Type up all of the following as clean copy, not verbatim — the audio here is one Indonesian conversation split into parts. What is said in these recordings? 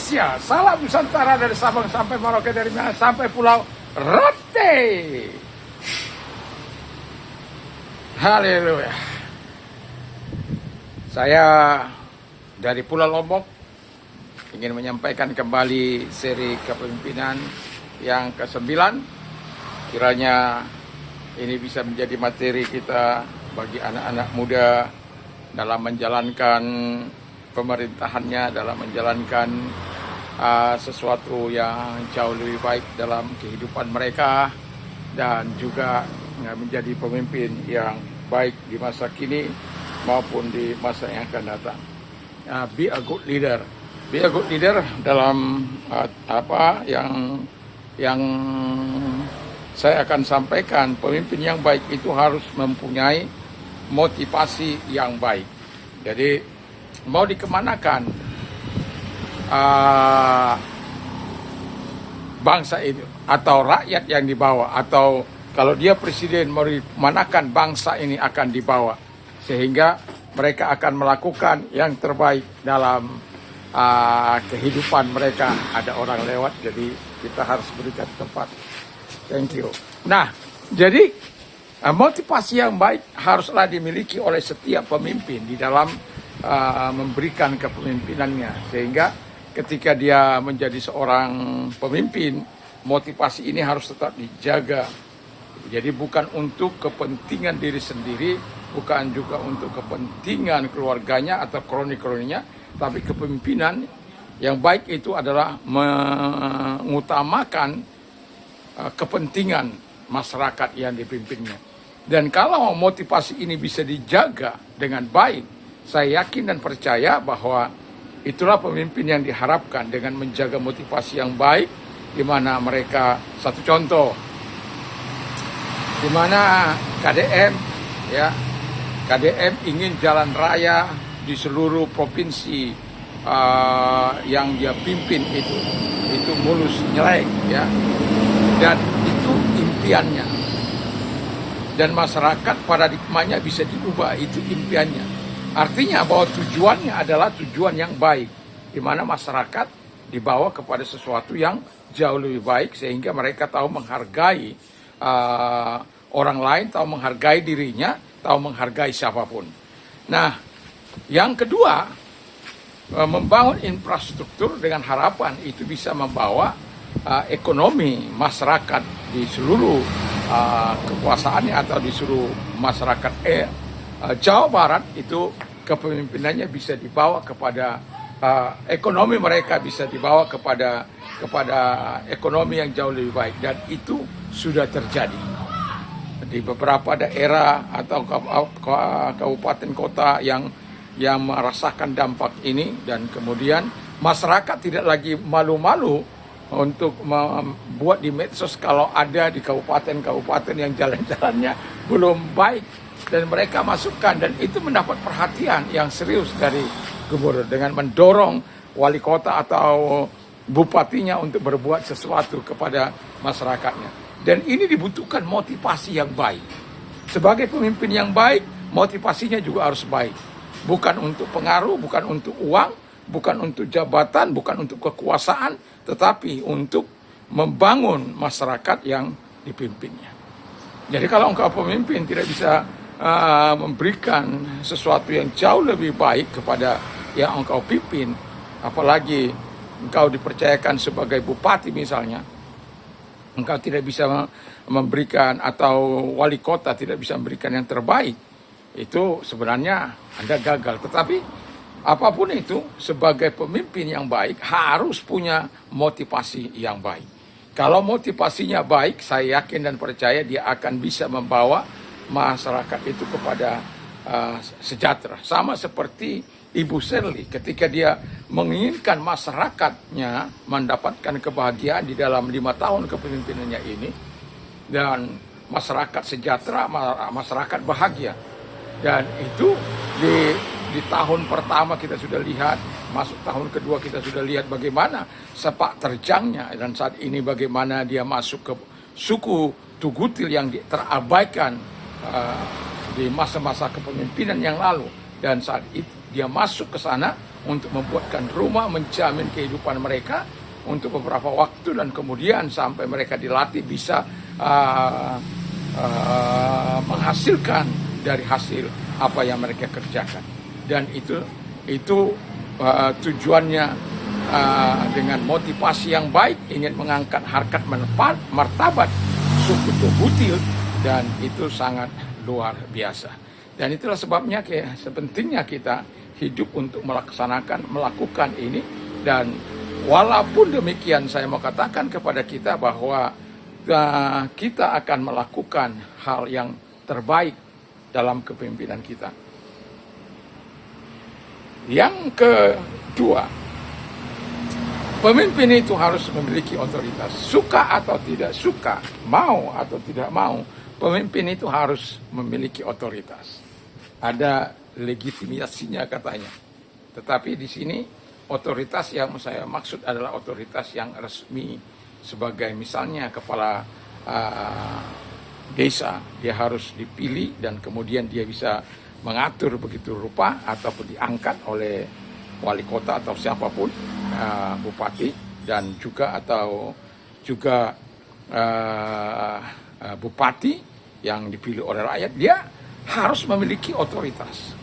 Indonesia, salam Nusantara dari Sabang sampai Merauke, dari Minang sampai Pulau Rote. Haleluya. Saya dari Pulau Lombok ingin menyampaikan kembali seri kepemimpinan yang ke-9. Kiranya ini bisa menjadi materi kita bagi anak-anak muda dalam menjalankan pemerintahannya, dalam menjalankan sesuatu yang jauh lebih baik dalam kehidupan mereka, dan juga menjadi pemimpin yang baik di masa kini maupun di masa yang akan datang. Be a good leader. Be a good leader dalam apa yang saya akan sampaikan. Pemimpin yang baik itu harus mempunyai motivasi yang baik. Jadi mau dikemanakan bangsa ini atau rakyat yang dibawa, atau kalau dia presiden mau dikemanakan bangsa ini akan dibawa, sehingga mereka akan melakukan yang terbaik dalam kehidupan mereka. Ada orang lewat, jadi kita harus berikan tempat. Thank you. Nah, jadi motivasi yang baik haruslah dimiliki oleh setiap pemimpin di dalam memberikan kepemimpinannya, sehingga ketika dia menjadi seorang pemimpin, motivasi ini harus tetap dijaga. Jadi bukan untuk kepentingan diri sendiri, bukan juga untuk kepentingan keluarganya atau kroni-kroninya, tapi kepemimpinan yang baik itu adalah mengutamakan kepentingan masyarakat yang dipimpinnya. Dan kalau motivasi ini bisa dijaga dengan baik, saya yakin dan percaya bahwa itulah pemimpin yang diharapkan, dengan menjaga motivasi yang baik, di mana mereka, satu contoh, di mana KDM ingin jalan raya di seluruh provinsi yang dia pimpin itu mulus nyelek, ya, dan itu impiannya, dan masyarakat paradigmanya bisa diubah, itu impiannya. Artinya bahwa tujuannya adalah tujuan yang baik, di mana masyarakat dibawa kepada sesuatu yang jauh lebih baik, sehingga mereka tahu menghargai orang lain, tahu menghargai dirinya, tahu menghargai siapapun. Nah, yang kedua, membangun infrastruktur dengan harapan itu bisa membawa ekonomi masyarakat di seluruh kekuasaannya atau di seluruh masyarakat Jawa Barat itu kepemimpinannya bisa dibawa kepada ekonomi mereka, bisa dibawa kepada ekonomi yang jauh lebih baik, dan itu sudah terjadi di beberapa daerah atau kabupaten kota yang merasakan dampak ini. Dan kemudian masyarakat tidak lagi malu-malu untuk membuat di medsos kalau ada di kabupaten-kabupaten yang jalan-jalannya belum baik, dan mereka masukkan, dan itu mendapat perhatian yang serius dari gubernur dengan mendorong wali kota atau bupatinya untuk berbuat sesuatu kepada masyarakatnya. Dan ini dibutuhkan motivasi yang baik. Sebagai pemimpin yang baik, motivasinya juga harus baik. Bukan untuk pengaruh, bukan untuk uang, bukan untuk jabatan, bukan untuk kekuasaan, tetapi untuk membangun masyarakat yang dipimpinnya. Jadi kalau engkau pemimpin tidak bisa memberikan sesuatu yang jauh lebih baik kepada yang engkau pimpin, apalagi engkau dipercayakan sebagai bupati misalnya, engkau tidak bisa memberikan, atau wali kota tidak bisa memberikan yang terbaik, itu sebenarnya Anda gagal. Tetapi apapun itu, sebagai pemimpin yang baik harus punya motivasi yang baik. Kalau motivasinya baik, saya yakin dan percaya dia akan bisa membawa masyarakat itu kepada sejahtera. Sama seperti Ibu Shirley ketika dia menginginkan masyarakatnya mendapatkan kebahagiaan di dalam 5 tahun kepemimpinannya ini, dan masyarakat sejahtera, masyarakat bahagia. Dan itu di tahun pertama kita sudah lihat, masuk tahun kedua kita sudah lihat bagaimana sepak terjangnya, dan saat ini bagaimana dia masuk ke suku Tugutil yang terabaikan di masa-masa kepemimpinan yang lalu, dan saat itu dia masuk ke sana untuk membuatkan rumah, menjamin kehidupan mereka untuk beberapa waktu, dan kemudian sampai mereka dilatih bisa menghasilkan dari hasil apa yang mereka kerjakan. Dan itu tujuannya dengan motivasi yang baik, ingin mengangkat harkat martabat suku Tobutil, dan itu sangat luar biasa. Dan itulah sebabnya sepentingnya kita hidup untuk melakukan ini. Dan walaupun demikian, saya mau katakan kepada kita bahwa kita akan melakukan hal yang terbaik dalam kepemimpinan kita. Yang kedua, pemimpin itu harus memiliki otoritas. Suka atau tidak suka, mau atau tidak mau, pemimpin itu harus memiliki otoritas. Ada legitimasinya katanya. Tetapi di sini otoritas yang saya maksud adalah otoritas yang resmi, sebagai misalnya kepala desa, dia harus dipilih dan kemudian dia bisa mengatur begitu rupa, ataupun diangkat oleh wali kota atau siapapun, bupati, dan juga bupati yang dipilih oleh rakyat, dia harus memiliki otoritas.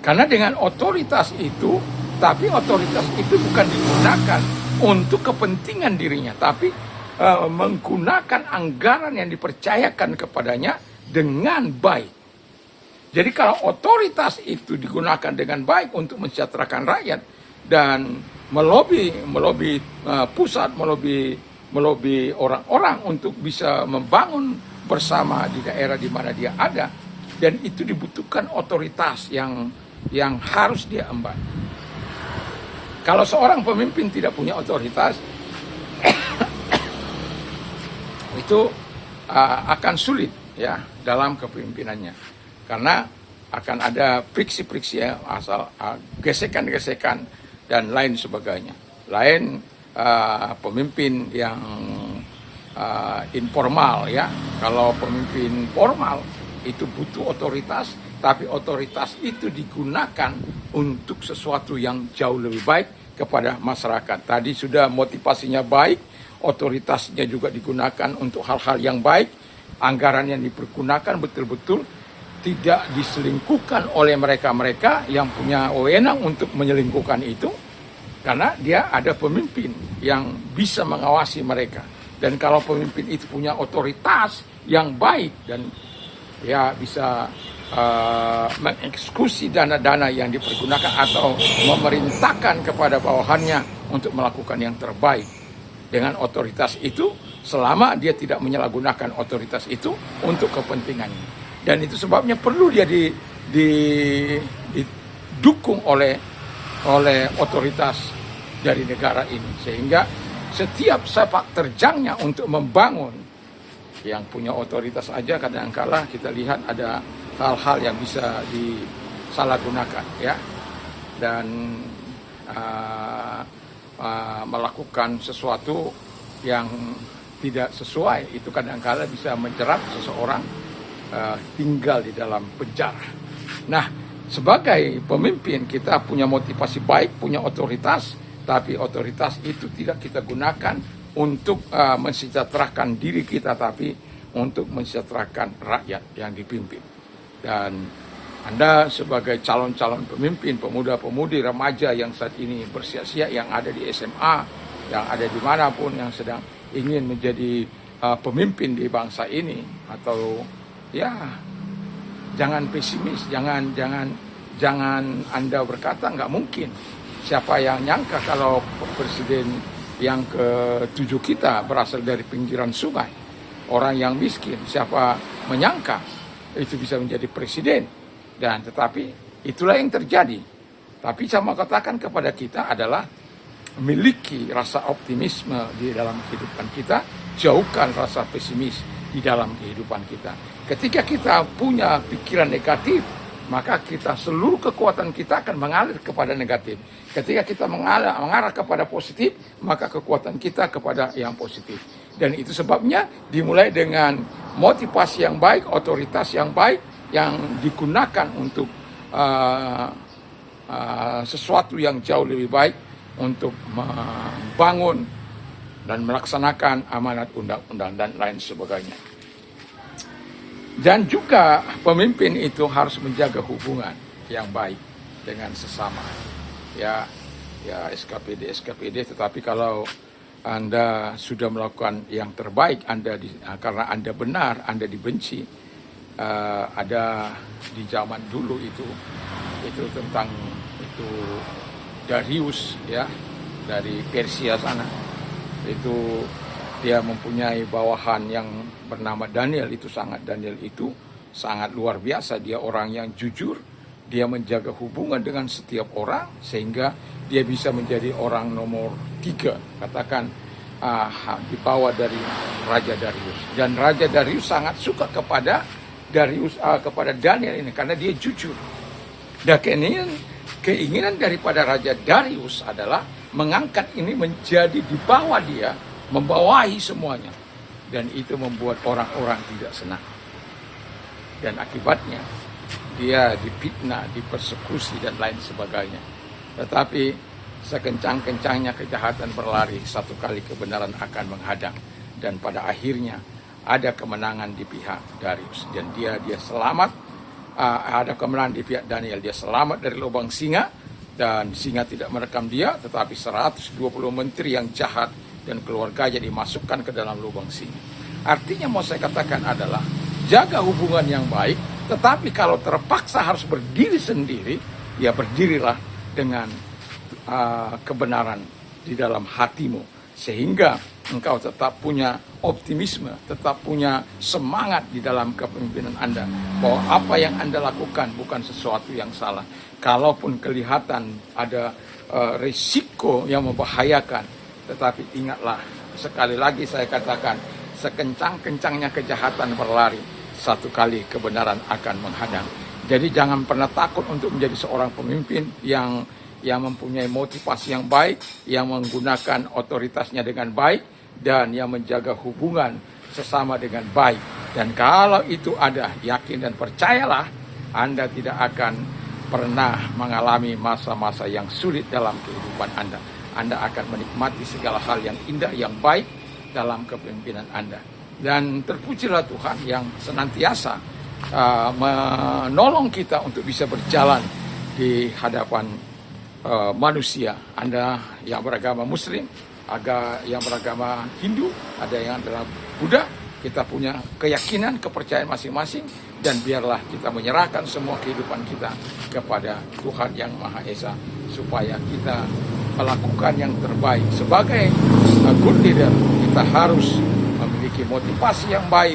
Karena dengan otoritas itu, tapi otoritas itu bukan digunakan untuk kepentingan dirinya, tapi menggunakan anggaran yang dipercayakan kepadanya dengan baik. Jadi kalau otoritas itu digunakan dengan baik untuk mensejahterakan rakyat dan melobi pusat, melobi orang-orang untuk bisa membangun bersama di daerah di mana dia ada, dan itu dibutuhkan otoritas yang harus dia emban. Kalau seorang pemimpin tidak punya otoritas, itu akan sulit ya dalam kepemimpinannya. Karena akan ada friksi-friksi ya, asal gesekan-gesekan dan lain sebagainya. Lain pemimpin yang informal ya. Kalau pemimpin formal itu butuh otoritas, tapi otoritas itu digunakan untuk sesuatu yang jauh lebih baik kepada masyarakat. Tadi sudah motivasinya baik, otoritasnya juga digunakan untuk hal-hal yang baik, anggaran yang dipergunakan betul-betul tidak diselingkuhkan oleh mereka-mereka yang punya wewenang untuk menyelingkuhkan itu, karena dia ada pemimpin yang bisa mengawasi mereka. Dan kalau pemimpin itu punya otoritas yang baik dan ya bisa mengeksekusi dana-dana yang dipergunakan atau memerintahkan kepada bawahannya untuk melakukan yang terbaik dengan otoritas itu, selama dia tidak menyalahgunakan otoritas itu untuk kepentingannya. Dan itu sebabnya perlu dia didukung oleh otoritas dari negara ini, sehingga setiap sepak terjangnya untuk membangun, yang punya otoritas aja kadang-kala kita lihat ada hal-hal yang bisa disalahgunakan ya, dan melakukan sesuatu yang tidak sesuai, itu kadang-kala bisa menjerat seseorang tinggal di dalam penjara. Nah, sebagai pemimpin kita punya motivasi baik, punya otoritas, tapi otoritas itu tidak kita gunakan untuk mensejahterakan diri kita, tapi untuk mensejahterakan rakyat yang dipimpin. Dan Anda sebagai calon-calon pemimpin, pemuda-pemudi, remaja yang saat ini bersiap-siap, yang ada di SMA, yang ada dimanapun, yang sedang ingin menjadi pemimpin di bangsa ini, atau ya, jangan pesimis, jangan Anda berkata nggak mungkin. Siapa yang nyangka kalau presiden yang ke-7 kita berasal dari pinggiran sungai, orang yang miskin, siapa menyangka itu bisa menjadi presiden? Dan tetapi itulah yang terjadi. Tapi saya mau katakan kepada kita adalah miliki rasa optimisme di dalam kehidupan kita, jauhkan rasa pesimis di dalam kehidupan kita. Ketika kita punya pikiran negatif, maka seluruh kekuatan kita akan mengalir kepada negatif. Ketika kita mengarah kepada positif, maka kekuatan kita kepada yang positif. Dan itu sebabnya dimulai dengan motivasi yang baik, otoritas yang baik, yang digunakan untuk sesuatu yang jauh lebih baik untuk membangun dan melaksanakan amanat undang-undang dan lain sebagainya. Dan juga pemimpin itu harus menjaga hubungan yang baik dengan sesama. Ya SKPD, tetapi kalau Anda sudah melakukan yang terbaik, karena Anda benar, Anda dibenci. Ada di zaman dulu itu tentang itu Darius, ya, dari Persia sana. Itu dia mempunyai bawahan yang bernama Daniel. Daniel itu sangat luar biasa. Dia orang yang jujur, dia menjaga hubungan dengan setiap orang sehingga dia bisa menjadi orang nomor 3, katakan di bawah dari Raja Darius. Dan Raja Darius sangat suka kepada Daniel ini karena dia jujur. Dan keinginan daripada Raja Darius adalah mengangkat ini menjadi di bawah dia, membawahi semuanya. Dan itu membuat orang-orang tidak senang. Dan akibatnya dia difitnah, dipersekusi dan lain sebagainya. Tetapi sekencang-kencangnya kejahatan berlari, satu kali kebenaran akan menghadang. Dan pada akhirnya ada kemenangan di pihak Darius. Dan dia selamat. Ada kemenangan di pihak Daniel. Dia selamat dari lubang singa. Dan singa tidak merekam dia, tetapi 120 menteri yang jahat dan keluarganya dimasukkan ke dalam lubang singa. Artinya mau saya katakan adalah jaga hubungan yang baik, tetapi kalau terpaksa harus berdiri sendiri, ya berdirilah dengan kebenaran di dalam hatimu, sehingga engkau tetap punya optimisme, tetap punya semangat di dalam kepemimpinan Anda, bahwa apa yang Anda lakukan bukan sesuatu yang salah. Kalaupun kelihatan ada risiko yang membahayakan, tetapi ingatlah, sekali lagi saya katakan, sekencang-kencangnya kejahatan berlari, satu kali kebenaran akan menghadang. Jadi jangan pernah takut untuk menjadi seorang pemimpin yang mempunyai motivasi yang baik, yang menggunakan otoritasnya dengan baik, dan yang menjaga hubungan sesama dengan baik. Dan kalau itu ada, yakin dan percayalah, Anda tidak akan pernah mengalami masa-masa yang sulit dalam kehidupan Anda. Anda akan menikmati segala hal yang indah, yang baik dalam kepemimpinan Anda. Dan terpujilah Tuhan yang senantiasa menolong kita untuk bisa berjalan di hadapan manusia. Anda yang beragama Muslim, yang beragama Hindu, ada yang adalah Buddha, kita punya keyakinan, kepercayaan masing-masing, dan biarlah kita menyerahkan semua kehidupan kita kepada Tuhan yang Maha Esa, supaya kita melakukan yang terbaik. Sebagai good leader, kita harus memiliki motivasi yang baik,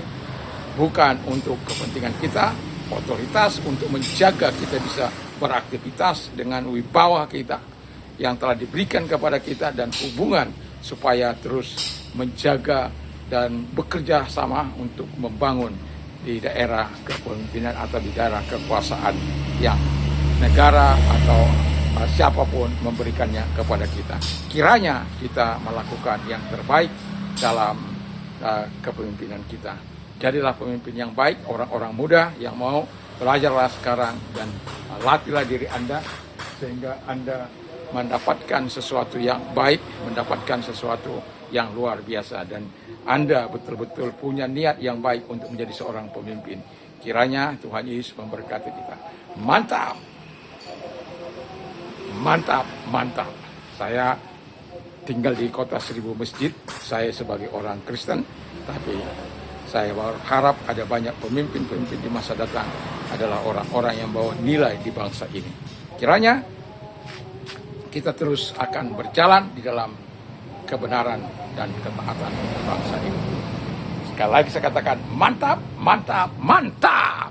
bukan untuk kepentingan kita, otoritas, untuk menjaga kita bisa beraktivitas dengan wibawa kita yang telah diberikan kepada kita, dan hubungan supaya terus menjaga dan bekerja sama untuk membangun di daerah kepemimpinan atau di daerah kekuasaan yang negara atau siapapun memberikannya kepada kita. Kiranya kita melakukan yang terbaik dalam kepemimpinan kita. Jadilah pemimpin yang baik, orang-orang muda yang mau belajarlah sekarang dan latihlah diri Anda sehingga Anda mendapatkan sesuatu yang baik, mendapatkan sesuatu yang luar biasa, dan Anda betul-betul punya niat yang baik untuk menjadi seorang pemimpin. Kiranya Tuhan Yesus memberkati kita. Mantap! Mantap, mantap. Saya tinggal di kota 1000 masjid, saya sebagai orang Kristen, tapi saya berharap ada banyak pemimpin-pemimpin di masa datang adalah orang-orang yang bawa nilai di bangsa ini. Kiranya kita terus akan berjalan di dalam kebenaran dan ketaatan bangsa ini. Sekali lagi saya katakan mantap, mantap, mantap.